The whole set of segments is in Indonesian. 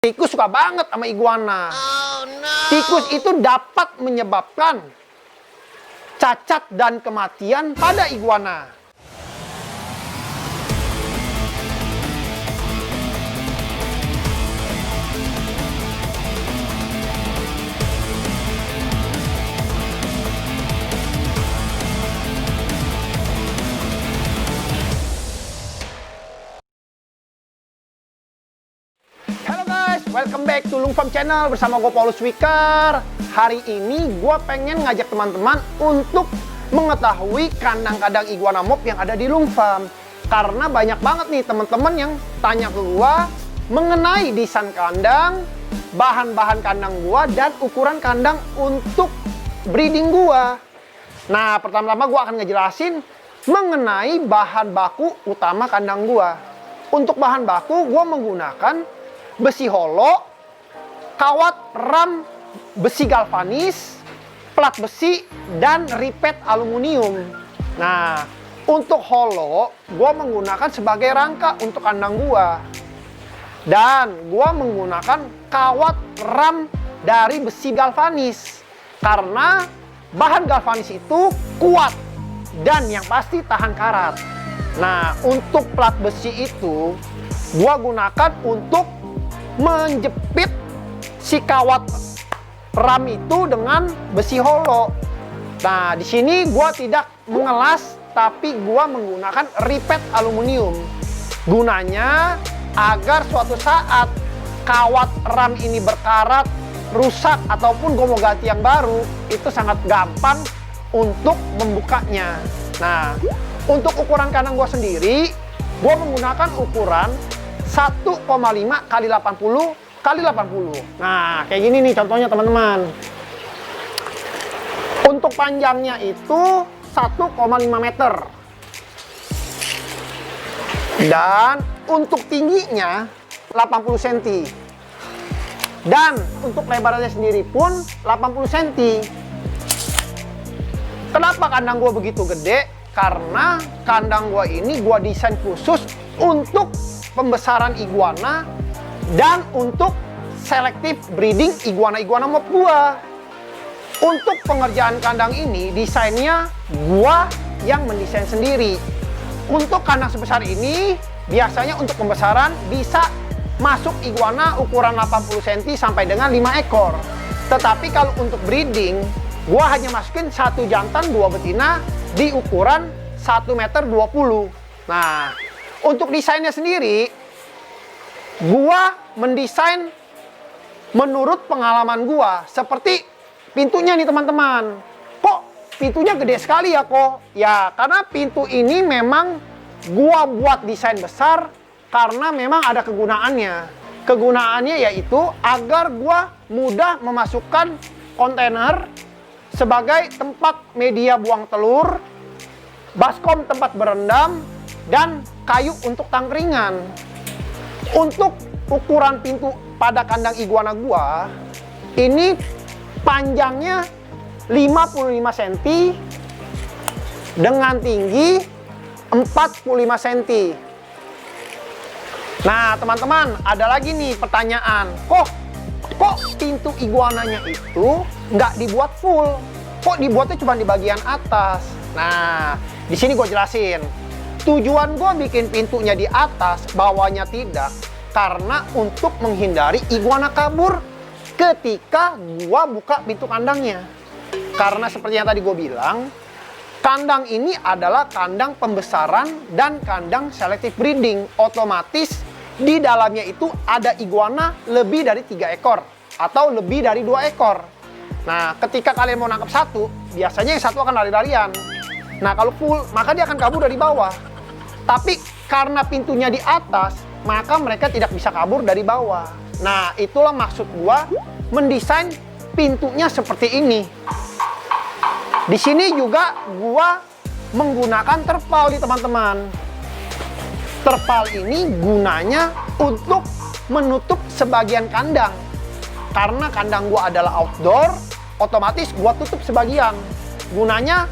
Tikus suka banget sama iguana. Oh, no. Tikus itu dapat menyebabkan cacat dan kematian pada iguana. Welcome back to Lung Farm Channel bersama gue Paulus Wikar. Hari ini gue pengen ngajak teman-teman untuk mengetahui kandang-kandang iguana mob yang ada di Lung Farm. Karena banyak banget nih teman-teman yang tanya ke gue mengenai desain kandang, bahan-bahan kandang gue, dan ukuran kandang untuk breeding gue. Nah, pertama-tama gue akan ngejelasin mengenai bahan baku utama kandang gue. Untuk bahan baku gue menggunakan besi holo, kawat ram besi galvanis, plat besi, dan ripet aluminium. Nah, untuk holo, gue menggunakan sebagai rangka untuk kandang gue. Dan gue menggunakan kawat ram dari besi galvanis. Karena bahan galvanis itu kuat dan yang pasti tahan karat. Nah, untuk plat besi itu, gue gunakan untuk menjepit si kawat ram itu dengan besi holo. Nah, di sini gua tidak mengelas, tapi gua menggunakan ripet aluminium. Gunanya agar suatu saat kawat ram ini berkarat, rusak, ataupun gua mau ganti yang baru, itu sangat gampang untuk membukanya. Nah, untuk ukuran kandang gua sendiri, gua menggunakan ukuran 1,5 kali 80 kali 80. Nah, kayak gini nih contohnya teman-teman. Untuk panjangnya itu 1,5 meter. Dan untuk tingginya 80 cm. Dan untuk lebarnya sendiri pun 80 cm. Kenapa kandang gua begitu gede? Karena kandang gua ini gua desain khusus untuk pembesaran iguana dan untuk selektif breeding iguana-iguana mob gua. Untuk pengerjaan kandang ini desainnya gua yang mendesain sendiri. Untuk kandang sebesar ini biasanya untuk pembesaran bisa masuk iguana ukuran 80 cm sampai dengan 5 ekor. Tetapi kalau untuk breeding gua hanya masukin 1 jantan 2 betina di ukuran 1,20 meter. Nah, untuk desainnya sendiri, gua mendesain menurut pengalaman gua. Seperti pintunya nih teman-teman. Kok pintunya gede sekali ya kok? Ya, karena pintu ini memang gua buat desain besar karena memang ada kegunaannya. Kegunaannya yaitu agar gua mudah memasukkan kontainer sebagai tempat media buang telur, baskom tempat berendam, dan kayu untuk tangkringan. Untuk ukuran pintu pada kandang iguana gua, ini panjangnya 55 cm dengan tinggi 45 cm. Nah, teman-teman, ada lagi nih pertanyaan. Kok pintu iguananya itu nggak dibuat full? Kok dibuatnya cuma di bagian atas? Nah, di sini gue jelasin. Tujuan gue bikin pintunya di atas, bawahnya tidak, karena untuk menghindari iguana kabur ketika gue buka pintu kandangnya. Karena seperti yang tadi gue bilang, kandang ini adalah kandang pembesaran dan kandang selective breeding. Otomatis di dalamnya itu ada iguana lebih dari 3 ekor atau lebih dari 2 ekor. Nah, ketika kalian mau nangkap satu, biasanya yang satu akan lari-larian. Nah, kalau full, maka dia akan kabur dari bawah. Tapi karena pintunya di atas, maka mereka tidak bisa kabur dari bawah. Nah, itulah maksud gua mendesain pintunya seperti ini. Di sini juga gua menggunakan terpal nih teman-teman. Terpal ini gunanya untuk menutup sebagian kandang. Karena kandang gua adalah outdoor, otomatis gua tutup sebagian. Gunanya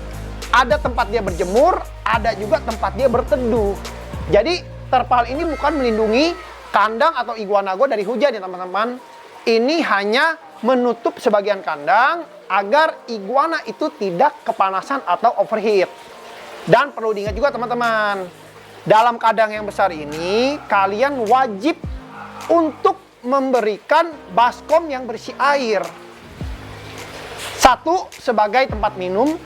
ada tempat dia berjemur, ada juga tempat dia berteduh. Jadi terpal ini bukan melindungi kandang atau iguana gue dari hujan ya teman-teman. Ini hanya menutup sebagian kandang agar iguana itu tidak kepanasan atau overheat. Dan perlu diingat juga teman-teman, dalam kandang yang besar ini kalian wajib untuk memberikan baskom yang bersih air. Satu, sebagai tempat minum.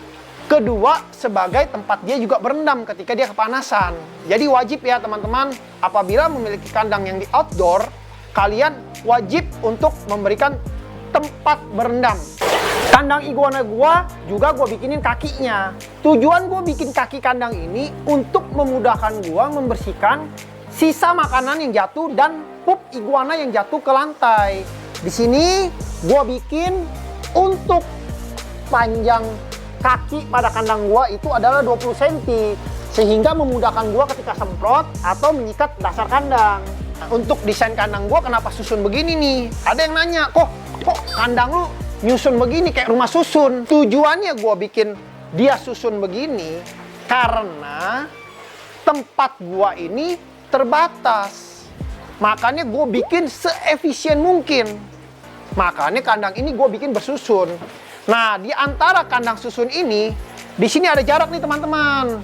Kedua, sebagai tempat dia juga berendam ketika dia kepanasan. Jadi wajib ya teman-teman, apabila memiliki kandang yang di outdoor, kalian wajib untuk memberikan tempat berendam. Kandang iguana gua juga gua bikinin kakinya. Tujuan gua bikin kaki kandang ini untuk memudahkan gua membersihkan sisa makanan yang jatuh dan pup iguana yang jatuh ke lantai. Di sini gua bikin untuk panjang kaki pada kandang gua itu adalah 20 cm, sehingga memudahkan gua ketika semprot atau menyikat dasar kandang. Nah, untuk desain kandang gua kenapa susun begini nih? Ada yang nanya, kok kandang lu nyusun begini kayak rumah susun? Tujuannya gua bikin dia susun begini karena tempat gua ini terbatas. Makanya gua bikin seefisien mungkin. Makanya kandang ini gua bikin bersusun. Nah, di antara kandang susun ini, di sini ada jarak nih teman-teman.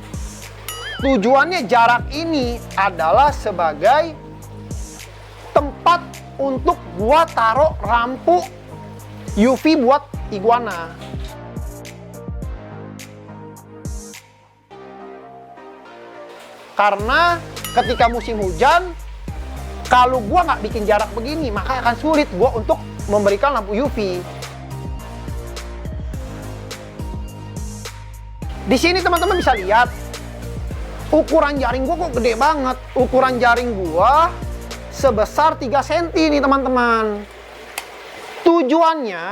Tujuannya jarak ini adalah sebagai tempat untuk gua taruh lampu UV buat iguana. Karena ketika musim hujan, kalau gua nggak bikin jarak begini, maka akan sulit gua untuk memberikan lampu UV. Di sini teman-teman bisa lihat ukuran jaring gua kok gede banget. Ukuran jaring gua sebesar 3 cm nih teman-teman. Tujuannya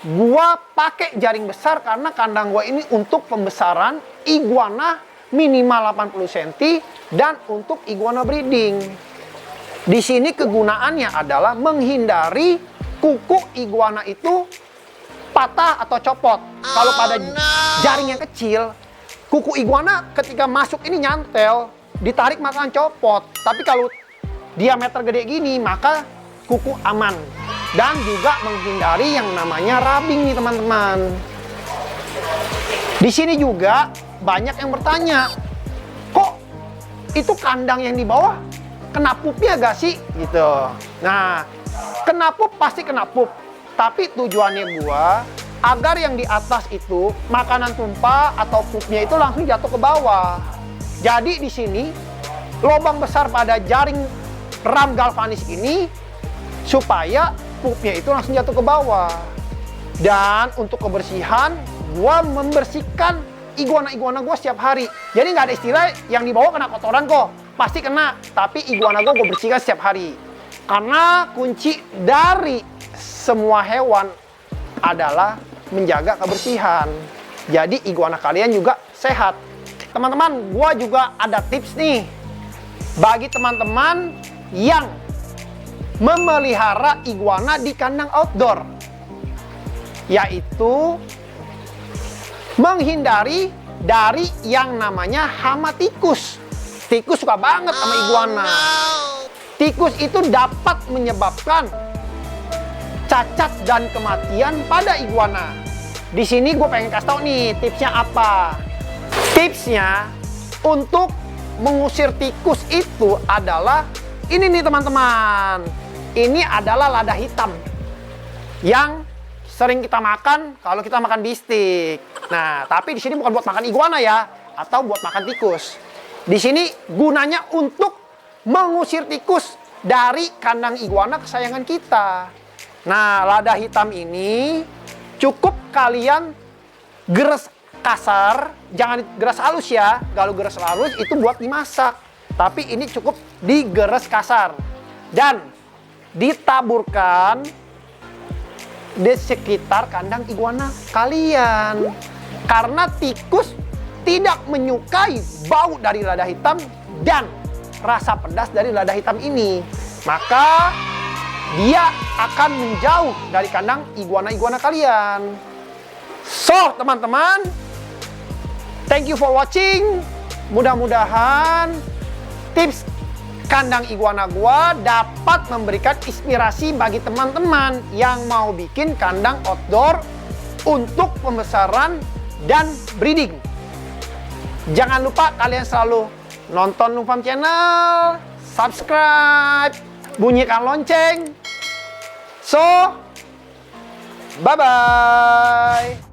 gua pakai jaring besar karena kandang gua ini untuk pembesaran iguana minimal 80 cm dan untuk iguana breeding. Di sini kegunaannya adalah menghindari kuku iguana itu patah atau copot. Kalau pada jaring yang kecil, kuku iguana ketika masuk ini nyantel, ditarik maka copot. Tapi kalau diameter gede gini, maka kuku aman. Dan juga menghindari yang namanya rubbing nih teman-teman. Di sini juga banyak yang bertanya, kok itu kandang yang di bawah kena pupnya gak sih? Gitu. Nah, kena pup pasti kena pup. Tapi tujuannya gua agar yang di atas itu makanan tumpah atau pupnya itu langsung jatuh ke bawah. Jadi di sini lubang besar pada jaring ram galvanis ini supaya pupnya itu langsung jatuh ke bawah. Dan untuk kebersihan, gua membersihkan iguana-iguana gua setiap hari. Jadi nggak ada istilah yang di bawah kena kotoran kok. Pasti kena, tapi iguana gua bersihkan setiap hari. Karena kunci dari semua hewan adalah menjaga kebersihan. Jadi iguana kalian juga sehat. Teman-teman, gua juga ada tips nih bagi teman-teman yang memelihara iguana di kandang outdoor, yaitu menghindari dari yang namanya hama tikus. Tikus suka banget sama iguana. Tikus itu dapat menyebabkan cacat dan kematian pada iguana. Di sini gue pengen kasih tau nih tipsnya apa. Tipsnya untuk mengusir tikus itu adalah ini nih teman-teman. Ini adalah lada hitam yang sering kita makan kalau kita makan bistik. Nah, tapi di sini bukan buat makan iguana ya, atau buat makan tikus. Di sini gunanya untuk mengusir tikus dari kandang iguana kesayangan kita. Nah, lada hitam ini cukup kalian geres kasar, jangan geres halus ya. Kalau geres halus itu buat dimasak. Tapi ini cukup digeres kasar dan ditaburkan di sekitar kandang iguana kalian. Karena tikus tidak menyukai bau dari lada hitam dan rasa pedas dari lada hitam ini. Maka dia akan menjauh dari kandang iguana-iguana kalian. So, teman-teman, thank you for watching. Mudah-mudahan tips kandang iguana gua dapat memberikan inspirasi bagi teman-teman yang mau bikin kandang outdoor untuk pembesaran dan breeding. Jangan lupa kalian selalu nonton Lungfarm Channel, subscribe, bunyikan lonceng. So, bye-bye.